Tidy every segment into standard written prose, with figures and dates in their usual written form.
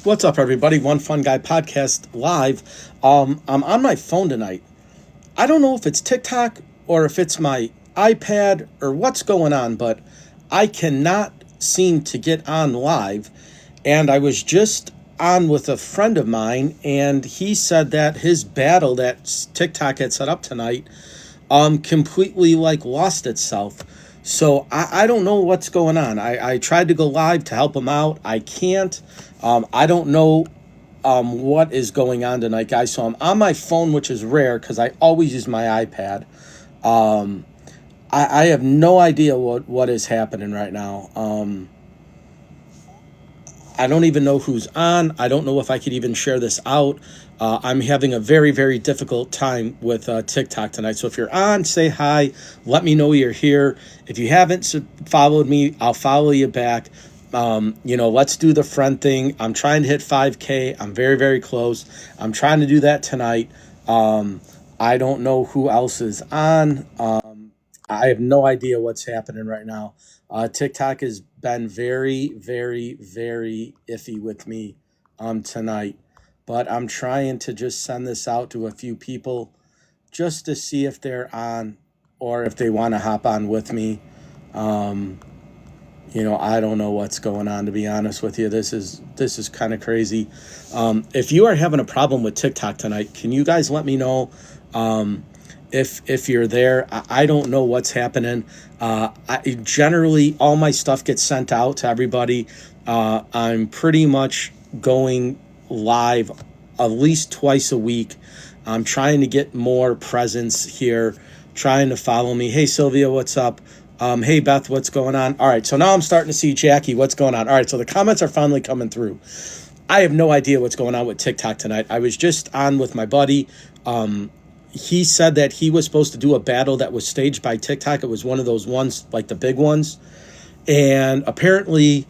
What's up, everybody? One Fun Guy podcast live. I'm on my phone tonight. I don't know if it's TikTok or if it's my iPad or what's going on, but I cannot seem to get on live. And I was just on with a friend of mine, and he said that his battle that TikTok had set up tonight completely like lost itself. So I don't know what's going on. I tried to go live to help him out. I can't. I don't know what is going on tonight, guys. So I'm on my phone, which is rare because I always use my iPad. Um, I have no idea what is happening right now. I don't even know who's on. I don't know if I could even share this out. I'm having a very, very difficult time with TikTok tonight. So if you're on, say hi. Let me know you're here. If you haven't followed me, I'll follow you back. Let's do the friend thing. I'm trying to hit 5K. I'm very, very close. I'm trying to do that tonight. I don't know who else is on. I have no idea what's happening right now. TikTok has been very, very, very iffy with me tonight. But I'm trying to just send this out to a few people just to see if they're on or if they want to hop on with me. I don't know what's going on, to be honest with you. This is kind of crazy. If you are having a problem with TikTok tonight, can you guys let me know? If you're there, I don't know what's happening. Generally, all my stuff gets sent out to everybody. I'm pretty much going live at least twice a week. I'm trying to get more presence here, trying to follow me. Hey, Sylvia, what's up? Hey, Beth, what's going on? All right, so now I'm starting to see Jackie, what's going on? All right, so the comments are finally coming through. I have no idea what's going on with TikTok tonight. I was just on with my buddy. He said that he was supposed to do a battle that was staged by TikTok. It was one of those ones, like the big ones. And apparently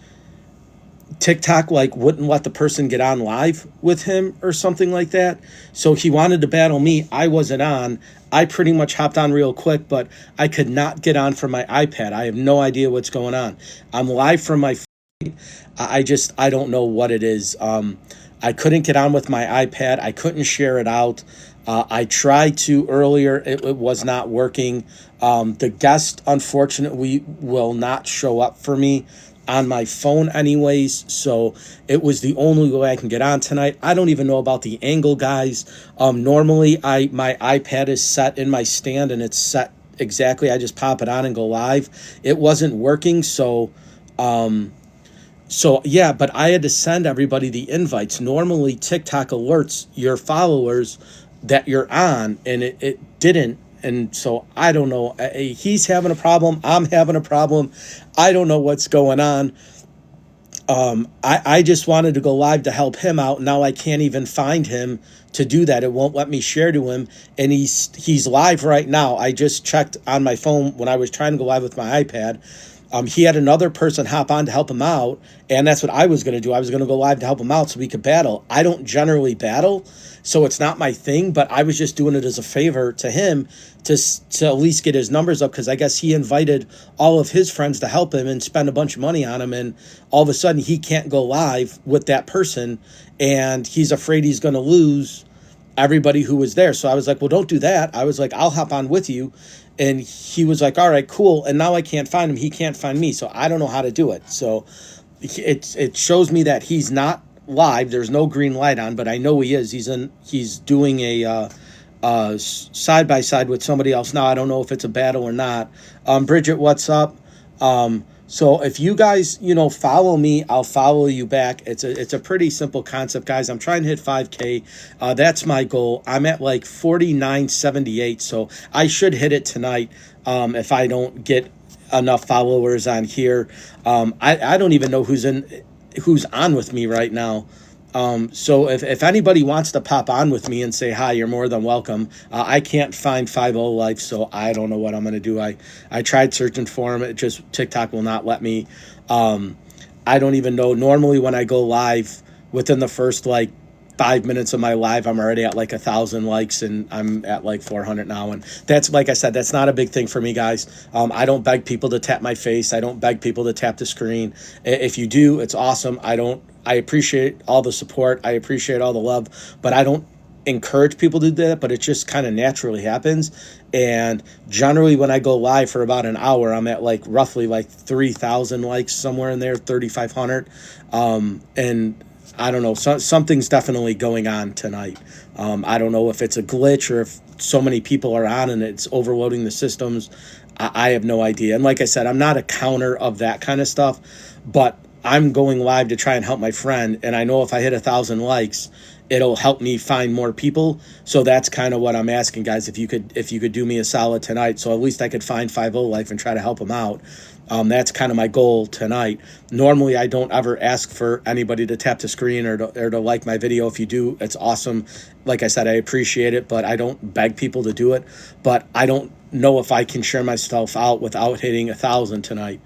TikTok wouldn't let the person get on live with him or something like that. So he wanted to battle me. I wasn't on. I pretty much hopped on real quick, but I could not get on from my iPad. I have no idea what's going on. I'm live from my phone. I don't know what it is. I couldn't get on with my iPad. I couldn't share it out. I tried to earlier. It was not working. The guest, unfortunately, will not show up for me on my phone anyways. So it was the only way I can get on tonight. I don't even know about the angle, guys. Normally, my iPad is set in my stand and it's set exactly. I just pop it on and go live. It wasn't working. So yeah, but I had to send everybody the invites. Normally, TikTok alerts your followers that you're on, and it didn't. And so I don't know. He's having a problem. I'm having a problem. I don't know what's going on. I just wanted to go live to help him out. Now I can't even find him to do that. It won't let me share to him. And he's live right now. I just checked on my phone when I was trying to go live with my iPad. He had another person hop on to help him out, and that's what I was going to do. I was going to go live to help him out so we could battle. I don't generally battle, so it's not my thing, but I was just doing it as a favor to him to at least get his numbers up, because I guess he invited all of his friends to help him and spend a bunch of money on him, and all of a sudden he can't go live with that person, and he's afraid he's going to lose everybody who was there. So I was like, well, don't do that. I was like, I'll hop on with you. And he was like, all right, cool. And now I can't find him. He can't find me. So I don't know how to do it. So it shows me that he's not live. There's no green light on, but I know he is. He's doing a side by side with somebody else now. I don't know if it's a battle or not. Bridget, what's up? So if you guys, follow me, I'll follow you back. It's a pretty simple concept, guys. I'm trying to hit 5K. That's my goal. I'm at like 49.78, so I should hit it tonight if I don't get enough followers on here. I don't even know who's on with me right now. So if anybody wants to pop on with me and say hi, you're more than welcome. I can't find 50 Life, so I don't know what I'm going to do. I tried searching for him. TikTok will not let me. I don't even know. Normally when I go live, within the first 5 minutes of my live, I'm already at like 1,000 likes, and I'm at like 400 now. And that's, like I said, that's not a big thing for me, guys. I don't beg people to tap my face. I don't beg people to tap the screen. If you do, it's awesome. I appreciate all the support. I appreciate all the love, but I don't encourage people to do that, but it just kind of naturally happens. And generally when I go live for about an hour, I'm at like roughly like 3,000 likes, somewhere in there, 3,500. And I don't know, something's definitely going on tonight. I don't know if it's a glitch or if so many people are on and it's overloading the systems. I have no idea. And like I said, I'm not a counter of that kind of stuff, but I'm going live to try and help my friend. And I know if I hit 1,000 likes, it'll help me find more people. So that's kind of what I'm asking, guys. If you could do me a solid tonight, so at least I could find 50 Life and try to help them out. That's kind of my goal tonight. Normally, I don't ever ask for anybody to tap the screen or to like my video. If you do, it's awesome. Like I said, I appreciate it, but I don't beg people to do it. But I don't know if I can share myself out without hitting 1,000 tonight.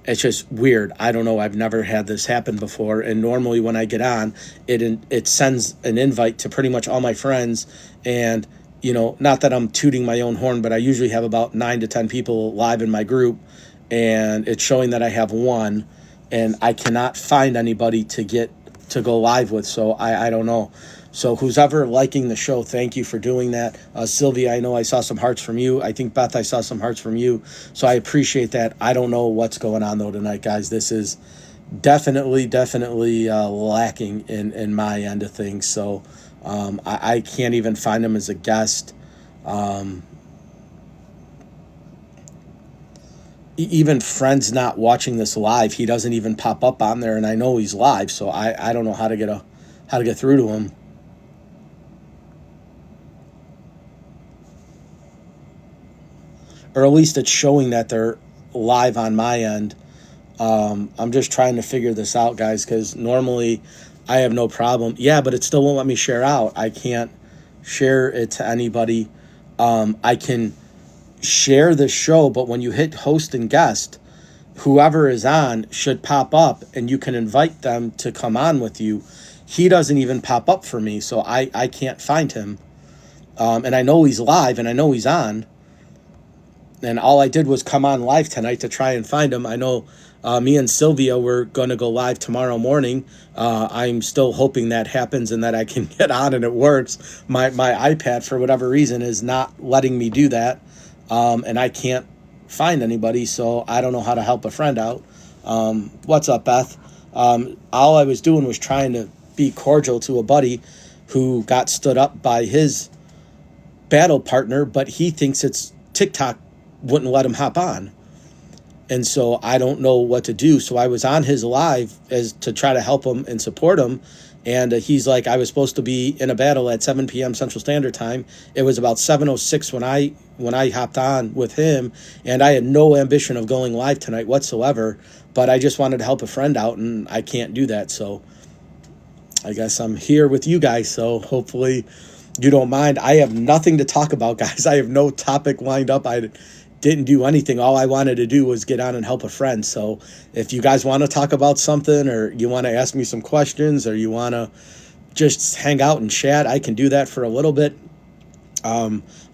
It's just weird. I don't know. I've never had this happen before. And normally when I get on, it sends an invite to pretty much all my friends. And, you know, not that I'm tooting my own horn, but I usually have about 9 to 10 people live in my group. And it's showing that I have one. And I cannot find anybody to go live with. So I don't know. So who's ever liking the show, thank you for doing that. Sylvia, I know I saw some hearts from you. I think, Beth, I saw some hearts from you. So I appreciate that. I don't know what's going on, though, tonight, guys. This is definitely lacking in my end of things. So I can't even find him as a guest. Even friends not watching this live, he doesn't even pop up on there, and I know he's live. So I don't know how to get through to him. Or at least it's showing that they're live on my end. I'm just trying to figure this out, guys, because normally I have no problem. Yeah, but it still won't let me share out. I can't share it to anybody. I can share the show, but when you hit host and guest, whoever is on should pop up, and you can invite them to come on with you. He doesn't even pop up for me, so I can't find him. And I know he's live, and I know he's on. And all I did was come on live tonight to try and find him. I know me and Sylvia were going to go live tomorrow morning. I'm still hoping that happens and that I can get on and it works. My iPad, for whatever reason, is not letting me do that. And I can't find anybody, so I don't know how to help a friend out. What's up, Beth? All I was doing was trying to be cordial to a buddy who got stood up by his battle partner, but he thinks it's TikTok wouldn't let him hop on. And so I don't know what to do. So I was on his live as to try to help him and support him. And he's like, I was supposed to be in a battle at 7 p.m. Central Standard Time. It was about 7:06 when I hopped on with him, and I had no ambition of going live tonight whatsoever, but I just wanted to help a friend out, and I can't do that. So I guess I'm here with you guys, so hopefully you don't mind. I have nothing to talk about, guys. I have no topic lined up. I didn't do anything. All I wanted to do was get on and help a friend. So if you guys want to talk about something, or you want to ask me some questions, or you want to just hang out and chat, I can do that for a little bit.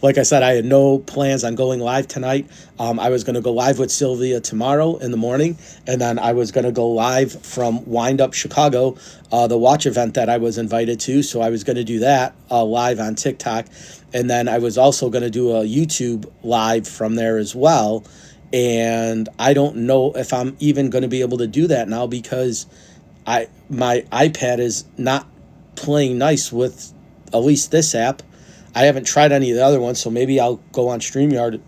Like I said, I had no plans on going live tonight. I was going to go live with Sylvia tomorrow in the morning, and then I was going to go live from Wind Up Chicago, the watch event that I was invited to. So I was going to do that live on TikTok, and then I was also going to do a YouTube live from there as well. And I don't know if I'm even going to be able to do that now, because my iPad is not playing nice with at least this app. I haven't tried any of the other ones, so maybe I'll go on StreamYard,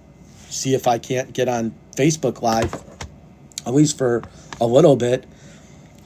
see if I can't get on Facebook Live, at least for a little bit,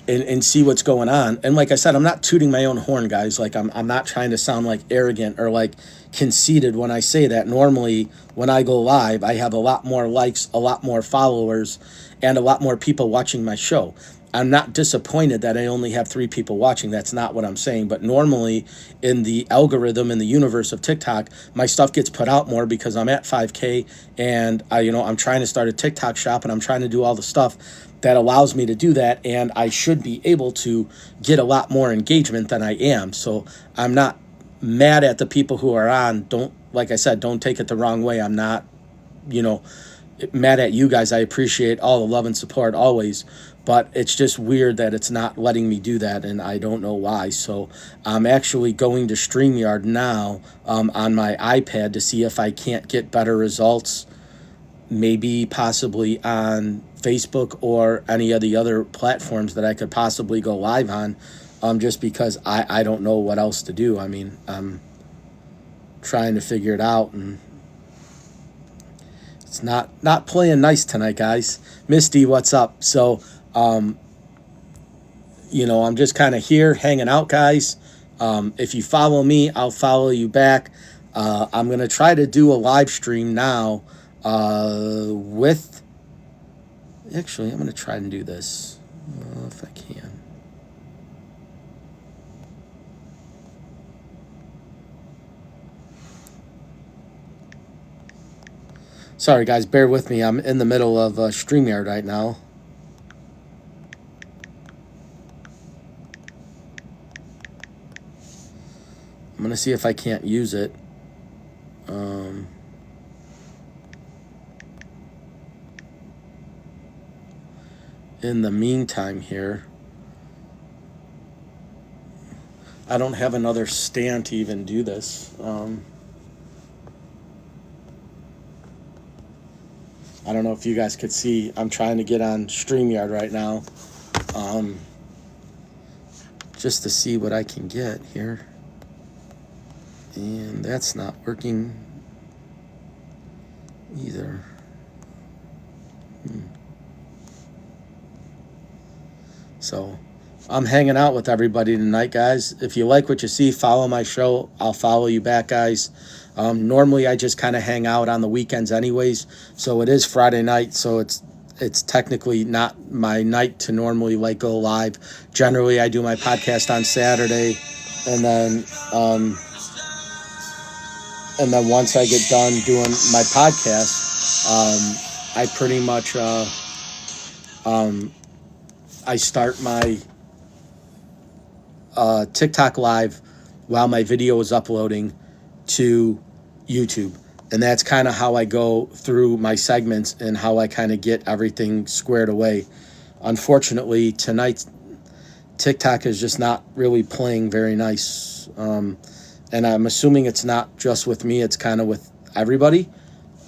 and see what's going on. And like I said, I'm not tooting my own horn, guys. Like I'm not trying to sound like arrogant or like conceited when I say that. Normally, when I go live, I have a lot more likes, a lot more followers, and a lot more people watching my show. I'm not disappointed that I only have 3 people watching. That's not what I'm saying. But normally in the algorithm in the universe of TikTok, my stuff gets put out more because I'm at 5K and I'm trying to start a TikTok shop and I'm trying to do all the stuff that allows me to do that. And I should be able to get a lot more engagement than I am. So I'm not mad at the people who are on. Like I said, don't take it the wrong way. I'm not, mad at you guys. I appreciate all the love and support always, but it's just weird that it's not letting me do that, and I don't know why. So I'm actually going to StreamYard now on my iPad to see if I can't get better results, maybe possibly on Facebook or any of the other platforms that I could possibly go live on, just because I don't know what else to do. I mean, I'm trying to figure it out, and it's not playing nice tonight, guys. Misty, what's up? So, I'm just kind of here hanging out, guys. If you follow me, I'll follow you back. I'm going to try to do a live stream now Actually, I'm going to try and do this if I can. Sorry, guys, bear with me. I'm in the middle of StreamYard right now. I'm going to see if I can't use it. In the meantime here, I don't have another stand to even do this. I don't know if you guys could see. I'm trying to get on StreamYard right now, just to see what I can get here. And that's not working either. So I'm hanging out with everybody tonight, guys. If you like what you see, follow my show. I'll follow you back, guys. Normally I just kind of hang out on the weekends anyways. So it is Friday night, so it's technically not my night to normally go live. Generally I do my podcast on Saturday, and then once I get done doing my podcast, I pretty much I start my TikTok live while my video is uploading to YouTube. And that's kind of how I go through my segments and how I kind of get everything squared away. Unfortunately, tonight, TikTok is just not really playing very nice. And I'm assuming it's not just with me, it's kind of with everybody.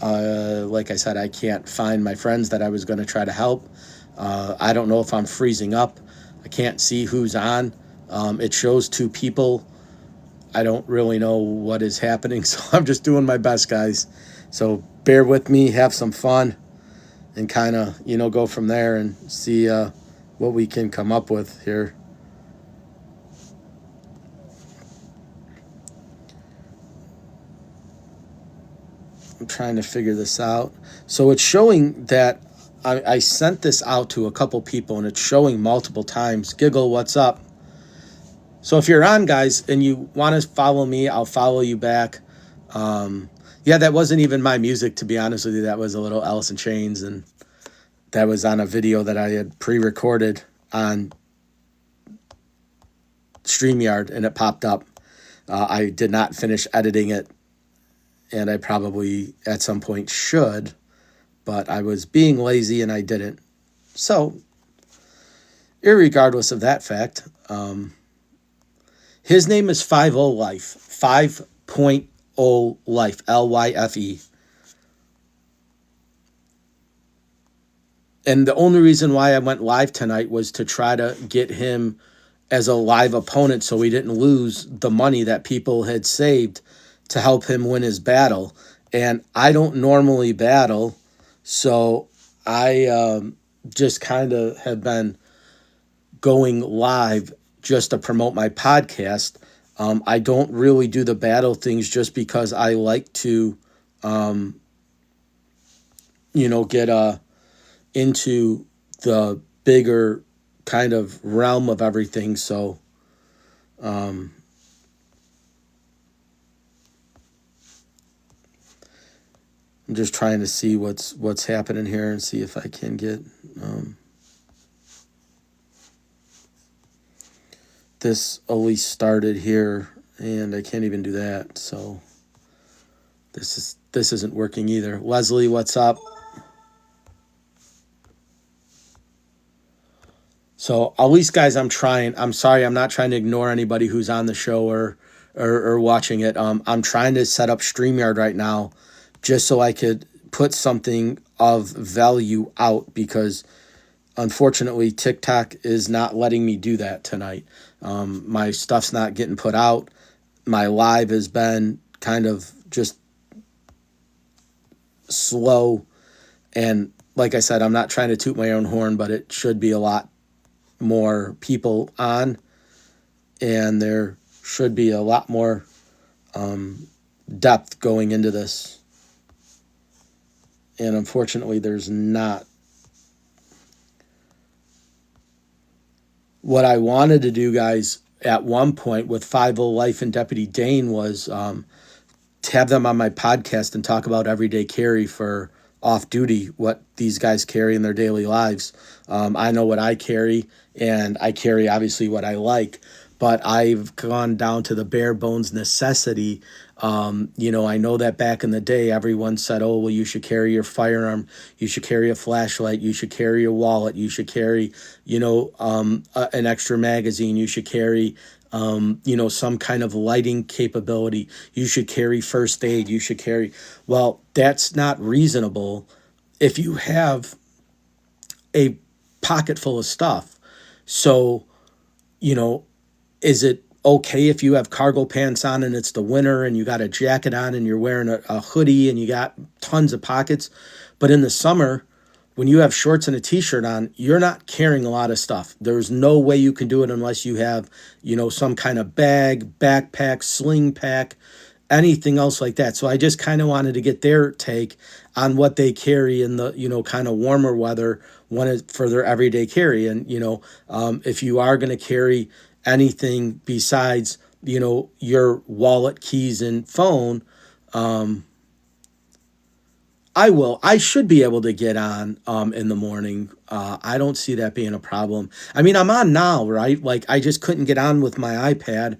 Like I said, I can't find my friends that I was going to try to help. I don't know if I'm freezing up. I can't see who's on. It shows 2 people. I don't really know what is happening, so I'm just doing my best, guys. So bear with me, have some fun, and kind of, go from there and see what we can come up with here. I'm trying to figure this out. So it's showing that I sent this out to a couple people, and it's showing multiple times. Giggle, what's up? So if you're on, guys, and you want to follow me, I'll follow you back. Yeah, that wasn't even my music, to be honest with you. That was a little Alice in Chains, and that was on a video that I had pre-recorded on StreamYard, and it popped up. I did not finish editing it, and I probably at some point should, but I was being lazy and I didn't. So, irregardless of that fact, his name is 5.0 Life. 5.0 Life. L-Y-F-E. And the only reason why I went live tonight was to try to get him as a live opponent so he didn't lose the money that people had saved to help him win his battle. And I don't normally battle, so I just kind of have been going live just to promote my podcast. I don't really do the battle things just because I like to, get into the bigger kind of realm of everything. So I'm just trying to see what's happening here and see if I can get this at least started here, and I can't even do that. So this isn't working either. Leslie, what's up? So at least, guys, I'm trying. I'm sorry, I'm not trying to ignore anybody who's on the show or watching it. I'm trying to set up StreamYard right now just so I could put something of value out, because unfortunately TikTok is not letting me do that tonight. My stuff's not getting put out. My live has been kind of just slow. And like I said, I'm not trying to toot my own horn, but it should be a lot more people on, and there should be a lot more depth going into this. And unfortunately, there's not. What I wanted to do, guys, at one point with 50 Life and Deputy Dane was to have them on my podcast and talk about everyday carry for off duty, what these guys carry in their daily lives. I know what I carry, and I carry obviously what I like, but I've gone down to the bare bones necessity. I know that back in the day, everyone said, oh, well, you should carry your firearm, you should carry a flashlight, you should carry a wallet, you should carry, an extra magazine, you should carry, some kind of lighting capability, you should carry first aid, you should carry. Well, that's not reasonable if you have a pocket full of stuff. So, is it okay if you have cargo pants on and it's the winter and you got a jacket on and you're wearing a hoodie and you got tons of pockets? But in the summer, when you have shorts and a t-shirt on, you're not carrying a lot of stuff. There's no way you can do it unless you have, some kind of bag, backpack, sling pack, anything else like that. So I just kind of wanted to get their take on what they carry in the, kind of warmer weather for their everyday carry. And, if you are going to carry anything besides, your wallet, keys, and phone, I should be able to get on in the morning. I don't see that being a problem. I mean, I'm on now, right? Like, I just couldn't get on with my iPad.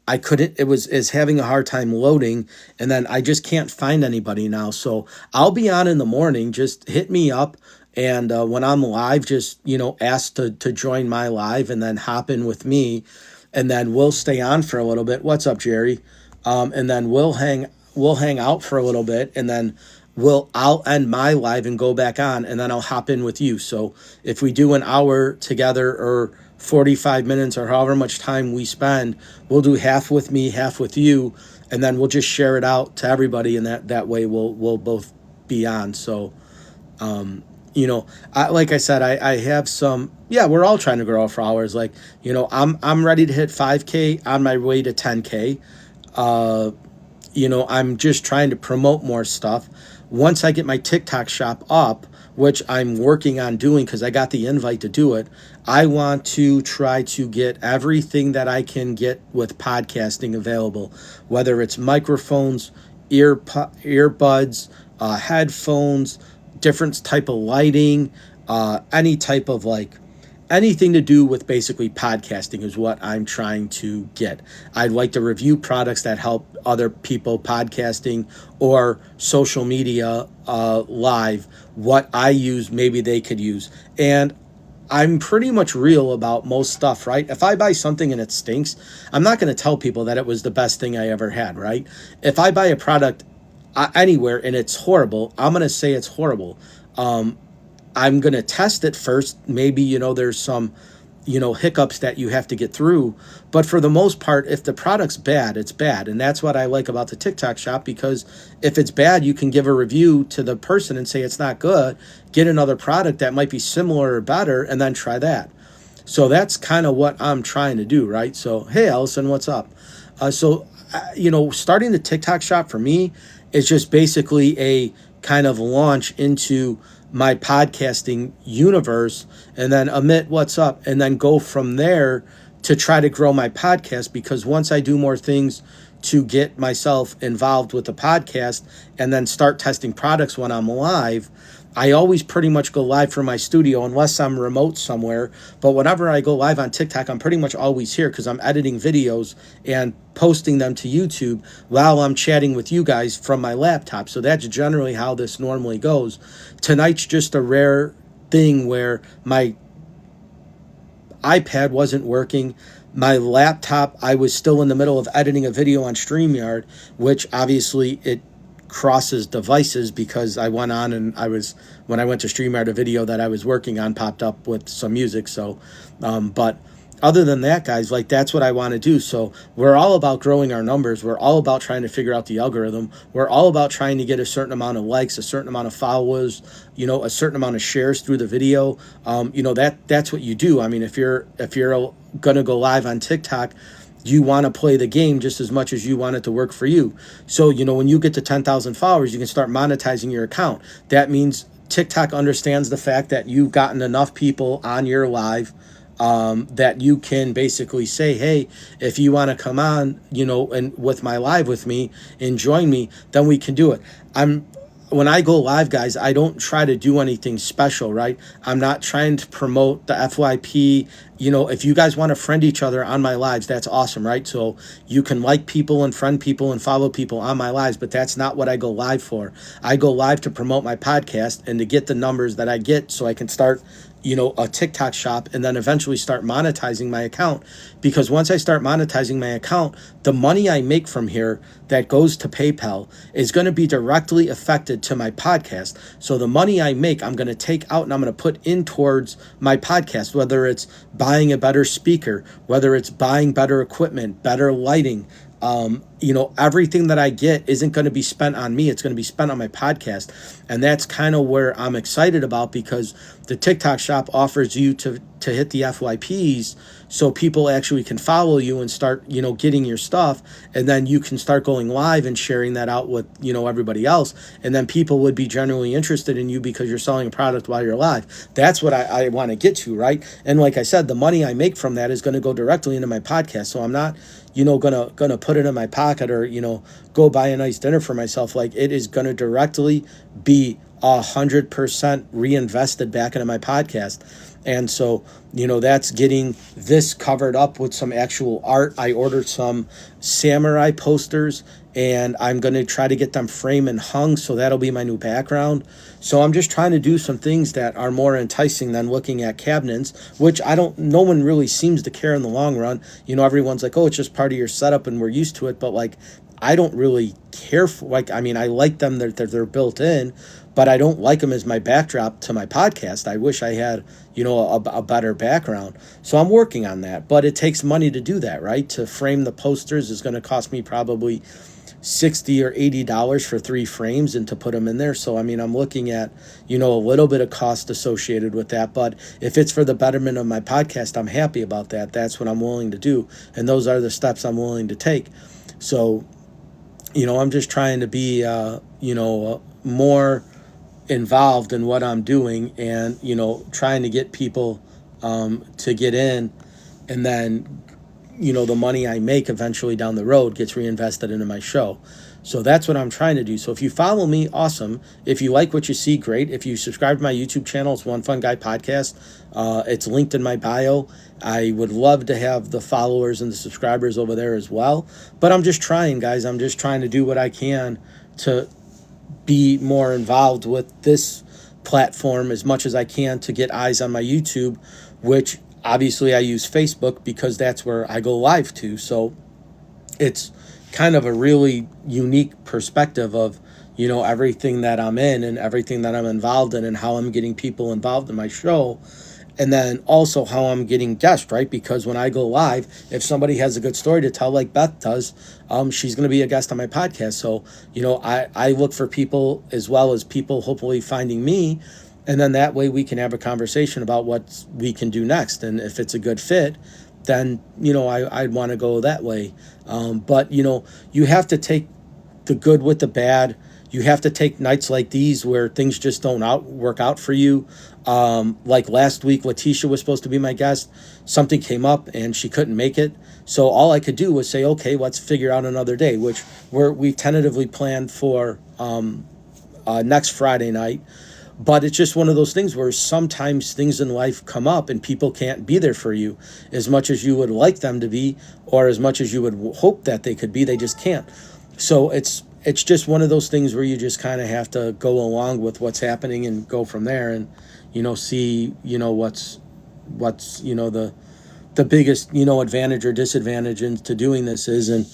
I couldn't, it's having a hard time loading, and then I just can't find anybody now. So I'll be on in the morning. Just hit me up. And when I'm live, just, ask to join my live and then hop in with me. And then we'll stay on for a little bit. What's up, Jerry? And then we'll hang out for a little bit, and then I'll end my live and go back on, and then I'll hop in with you. So if we do an hour together or 45 minutes or however much time we spend, we'll do half with me, half with you, and then we'll just share it out to everybody, and that way we'll both be on. So like I said, I have some, we're all trying to grow our flowers. Like, I'm ready to hit 5K, on my way to 10K. I'm just trying to promote more stuff. Once I get my TikTok shop up, which I'm working on doing because I got the invite to do it, I want to try to get everything that I can get with podcasting available, whether it's microphones, earbuds, headphones, different type of lighting, any type of anything to do with basically podcasting is what I'm trying to get. I'd like to review products that help other people podcasting or social media live. What I use, maybe they could use. And I'm pretty much real about most stuff, right? If I buy something and it stinks, I'm not going to tell people that it was the best thing I ever had, right? If I buy a product anywhere and it's horrible, I'm going to say it's horrible. I'm going to test it first. Maybe, there's some, hiccups that you have to get through. But for the most part, if the product's bad, it's bad. And that's what I like about the TikTok shop, because if it's bad, you can give a review to the person and say it's not good, get another product that might be similar or better, and then try that. So that's kind of what I'm trying to do, right? So, hey, Allison, what's up? Starting the TikTok shop for me is just basically a kind of launch into my podcasting universe, and then Amit, what's up, and then go from there to try to grow my podcast. Because once I do more things to get myself involved with the podcast and then start testing products when I'm live, I always pretty much go live from my studio unless I'm remote somewhere. But whenever I go live on TikTok, I'm pretty much always here because I'm editing videos and posting them to YouTube while I'm chatting with you guys from my laptop. So that's generally how this normally goes. Tonight's just a rare thing where my iPad wasn't working. My laptop, I was still in the middle of editing a video on StreamYard, which obviously it crosses devices because I went on and when I went to StreamYard, a video that I was working on popped up with some music. So, but other than that, guys, like that's what I want to do. So we're all about growing our numbers. We're all about trying to figure out the algorithm. We're all about trying to get a certain amount of likes, a certain amount of followers, a certain amount of shares through the video. That's what you do. I mean, if you're going to go live on TikTok, you want to play the game just as much as you want it to work for you. So, when you get to 10,000 followers, you can start monetizing your account. That means TikTok understands the fact that you've gotten enough people on your live that you can basically say, hey, if you want to come on, and with my live with me and join me, then we can do it. When I go live, guys, I don't try to do anything special, right? I'm not trying to promote the FYP. If you guys want to friend each other on my lives, that's awesome, right? So you can like people and friend people and follow people on my lives, but that's not what I go live for. I go live to promote my podcast and to get the numbers that I get so I can start a TikTok shop and then eventually start monetizing my account. Because once I start monetizing my account, the money I make from here that goes to PayPal is going to be directly affected to my podcast. So the money I make, I'm going to take out and I'm going to put in towards my podcast, whether it's buying a better speaker, whether it's buying better equipment, better lighting. Everything that I get isn't going to be spent on me. It's going to be spent on my podcast. And that's kind of where I'm excited about, because the TikTok shop offers you to hit the FYPs so people actually can follow you and start, getting your stuff. And then you can start going live and sharing that out with, everybody else. And then people would be generally interested in you because you're selling a product while you're live. That's what I want to get to, right? And like I said, the money I make from that is going to go directly into my podcast. So I'm not, gonna put it in my pocket or, go buy a nice dinner for myself. Like, it is going to directly be 100% reinvested back into my podcast. And so, that's getting this covered up with some actual art. I ordered some samurai posters and I'm going to try to get them framed and hung. So that'll be my new background. So I'm just trying to do some things that are more enticing than looking at cabinets, which no one really seems to care in the long run. Everyone's like, oh, it's just part of your setup and we're used to it. But like, I don't really care for, I like them, they're built in, but I don't like them as my backdrop to my podcast. I wish I had, a better background. So I'm working on that, but it takes money to do that, right? To frame the posters is going to cost me probably $60 or $80 for 3 frames and to put them in there. So, I'm looking at, a little bit of cost associated with that. But if it's for the betterment of my podcast, I'm happy about that. That's what I'm willing to do. And those are the steps I'm willing to take. So, I'm just trying to be, more involved in what I'm doing and, trying to get people to get in, and then, the money I make eventually down the road gets reinvested into my show. So that's what I'm trying to do. So if you follow me, awesome. If you like what you see, great. If you subscribe to my YouTube channel, it's One Fun Guy Podcast. It's linked in my bio. I would love to have the followers and the subscribers over there as well. But I'm just trying, guys. I'm just trying to do what I can to be more involved with this platform as much as I can to get eyes on my YouTube, which obviously I use Facebook because that's where I go live to. So it's kind of a really unique perspective of, everything that I'm in and everything that I'm involved in and how I'm getting people involved in my show. And then also how I'm getting guests, right? Because when I go live, if somebody has a good story to tell, like Beth does, she's going to be a guest on my podcast. So, I look for people as well as people hopefully finding me. And then that way we can have a conversation about what we can do next. And if it's a good fit, then, I'd want to go that way. But, you have to take the good with the bad. you have to take nights like these where things just don't work out for you. Like last week, Letitia was supposed to be my guest. Something came up and she couldn't make it. So all I could do was say, okay, let's figure out another day, which we tentatively planned for next Friday night. But it's just one of those things where sometimes things in life come up and people can't be there for you as much as you would like them to be, or as much as you would hope that they could be. They just can't. So it's just one of those things where you just kind of have to go along with what's happening and go from there, and see what's the biggest advantage or disadvantage into doing this is, and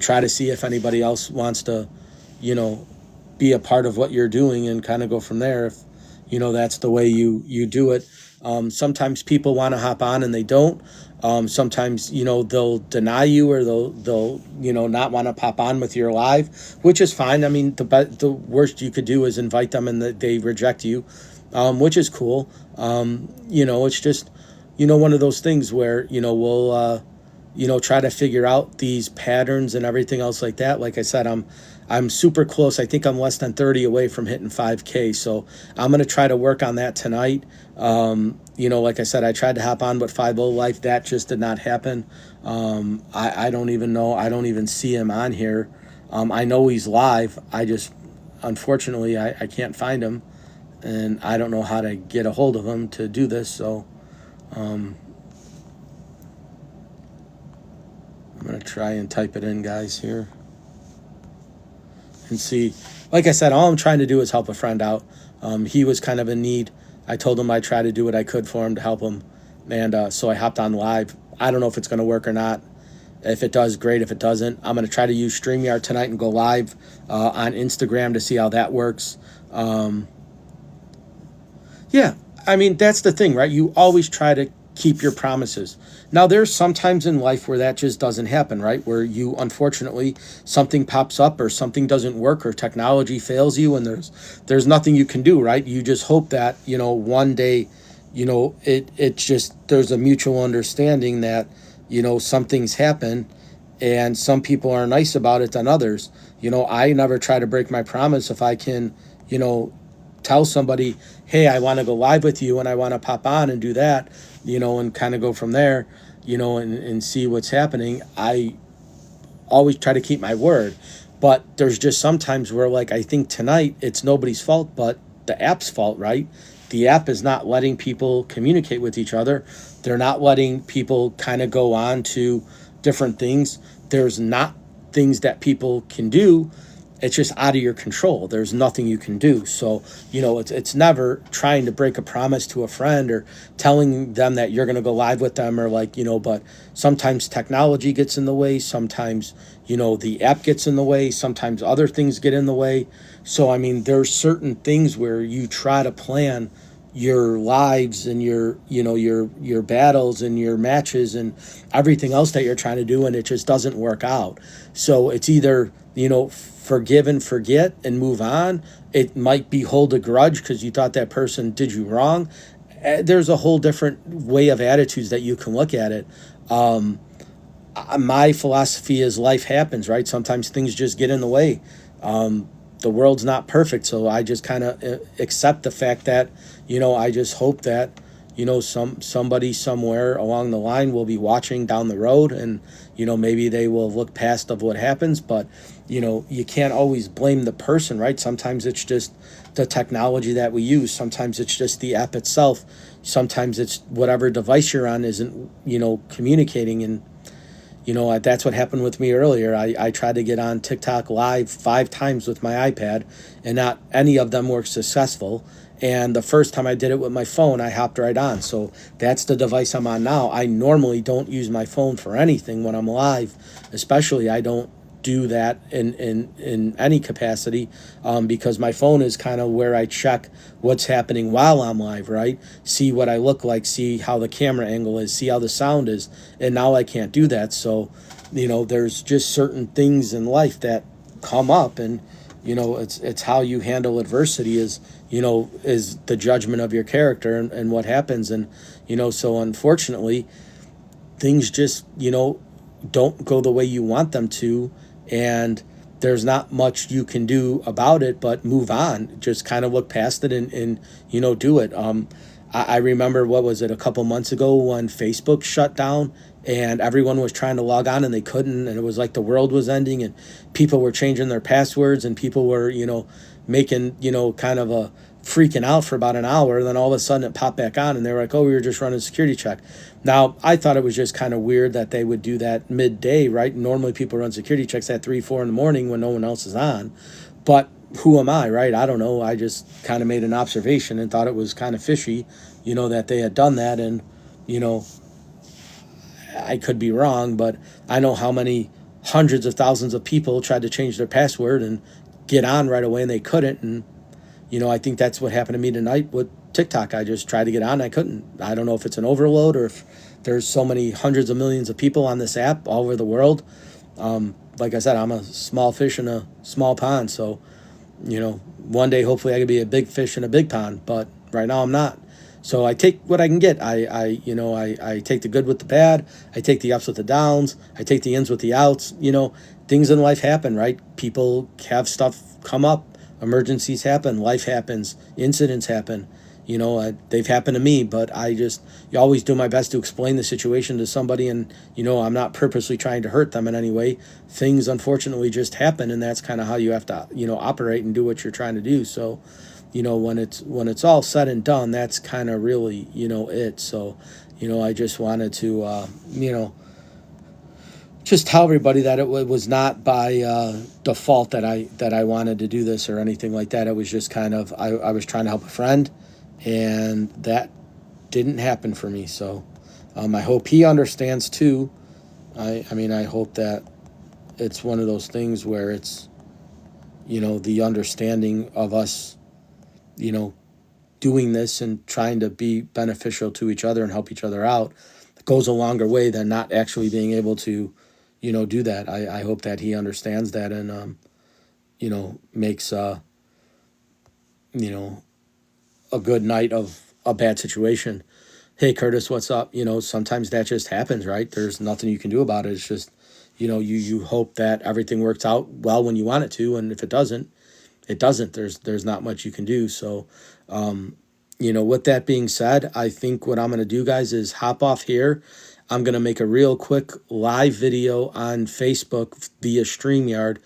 try to see if anybody else wants to be a part of what you're doing, and kind of go from there if that's the way you do it. Sometimes people want to hop on and they don't. Sometimes they'll deny you, or they'll not want to pop on with your live, which is fine. I mean, the worst you could do is invite them and they reject you, which is cool. It's just one of those things where we'll try to figure out these patterns and everything else like that. Like I said, I'm super close. I think I'm less than 30 away from hitting 5K. So I'm going to try to work on that tonight. Like I said, I tried to hop on with 50 Life. That just did not happen. I don't even know. I don't even see him on here. I know he's live. Unfortunately, I can't find him. And I don't know how to get a hold of him to do this. So I'm going to try and type it in, guys, here. And see, like I said, all I'm trying to do is help a friend out. He was kind of in need. I told him I'd try to do what I could for him to help him. And so I hopped on live. I don't know if it's going to work or not. If it does, great. If it doesn't, I'm going to try to use StreamYard tonight and go live on Instagram to see how that works. Yeah, I mean, that's the thing, right? You always try to keep your promises. Now, there's some times in life where that just doesn't happen, right? Where you, unfortunately, something pops up or something doesn't work or technology fails you, and there's nothing you can do, right? You just hope that, one day, it's just, there's a mutual understanding that, some things happen and some people are nice about it than others. I never try to break my promise. If I can, tell somebody, hey, I want to go live with you and I want to pop on and do that, and kind of go from there, and see what's happening. I always try to keep my word. But there's just sometimes where, like, I think tonight it's nobody's fault but the app's fault, right? The app is not letting people communicate with each other. They're not letting people kind of go on to different things. There's not things that people can do. It's just out of your control. There's nothing you can do. So, it's never trying to break a promise to a friend or telling them that you're going to go live with them, or but sometimes technology gets in the way. Sometimes, the app gets in the way. Sometimes other things get in the way. So, I mean, there's certain things where you try to plan your lives and your battles and your matches and everything else that you're trying to do, and it just doesn't work out. So it's either, forgive and forget and move on. It might be hold a grudge because you thought that person did you wrong. There's a whole different way of attitudes that you can look at it. My philosophy is life happens, right? Sometimes things just get in the way. The world's not perfect, so I just kind of accept the fact that, I just hope that, somebody somewhere along the line will be watching down the road, and, maybe they will look past of what happens. But, you can't always blame the person, right? Sometimes it's just the technology that we use. Sometimes it's just the app itself. Sometimes it's whatever device you're on isn't, communicating. And, that's what happened with me earlier. I tried to get on TikTok live 5 times with my iPad, and not any of them were successful. And the first time I did it with my phone, I hopped right on. So that's the device I'm on now. I normally don't use my phone for anything when I'm live, especially I don't do that in any capacity, because my phone is kind of where I check what's happening while I'm live, right? See what I look like, see how the camera angle is, see how the sound is. And now I can't do that. So, there's just certain things in life that come up, and, it's how you handle adversity is the judgment of your character and what happens. And, so unfortunately, things just, don't go the way you want them to. And, there's not much you can do about it but move on. Just kind of look past it and do it. I remember, what was it, a couple months ago when Facebook shut down and everyone was trying to log on and they couldn't, and it was like the world was ending, and people were changing their passwords, and people were, making, kind of a freaking out for about an hour. And then all of a sudden it popped back on and they were like, oh, we were just running a security check. Now, I thought it was just kind of weird that they would do that midday, right? Normally people run security checks at 3, 4 in the morning when no one else is on. But who am I, right? I don't know. I just kind of made an observation and thought it was kind of fishy, that they had done that. And, I could be wrong, but I know how many hundreds of thousands of people tried to change their password and get on right away and they couldn't. And, I think that's what happened to me tonight with TikTok. I just tried to get on. I couldn't. I don't know if it's an overload or if there's so many hundreds of millions of people on this app all over the world. Like I said, I'm a small fish in a small pond. So, one day, hopefully I could be a big fish in a big pond, but right now I'm not. So I take what I can get. I take the good with the bad. I take the ups with the downs. I take the ins with the outs. Things in life happen, right? People have stuff come up. Emergencies happen. Life happens. Incidents happen. They've happened to me, but you always do my best to explain the situation to somebody, and, I'm not purposely trying to hurt them in any way. Things unfortunately just happen, and that's kind of how you have to, operate and do what you're trying to do. So, when it's all said and done, that's kind of really, it. So, I just wanted to, just tell everybody that it was not by default that I wanted to do this or anything like that. It was just kind of, I was trying to help a friend, and that didn't happen for me. So I hope he understands too. I hope that it's one of those things where it's, the understanding of us, doing this and trying to be beneficial to each other and help each other out goes a longer way than not actually being able to, do that. I hope that he understands that and, makes, a good night of a bad situation. Hey, Curtis, what's up? Sometimes that just happens, right? There's nothing you can do about it. It's just, you hope that everything works out well when you want it to. And if it doesn't, it doesn't. There's not much you can do. So, with that being said, I think what I'm going to do, guys, is hop off here. I'm going to make a real quick live video on Facebook via StreamYard,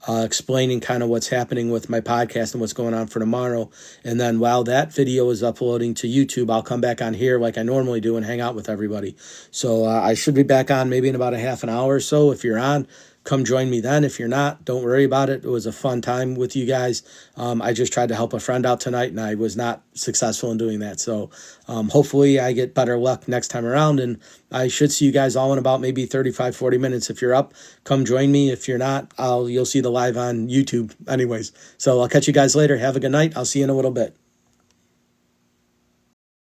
explaining kind of what's happening with my podcast and what's going on for tomorrow. And then while that video is uploading to YouTube, I'll come back on here like I normally do and hang out with everybody. So I should be back on maybe in about a half an hour or so. If you're on, come join me then. If you're not, don't worry about it. It was a fun time with you guys. I just tried to help a friend out tonight, and I was not successful in doing that. So hopefully I get better luck next time around, and I should see you guys all in about maybe 35, 40 minutes. If you're up, come join me. If you're not, you'll see the live on YouTube anyways. So I'll catch you guys later. Have a good night. I'll see you in a little bit.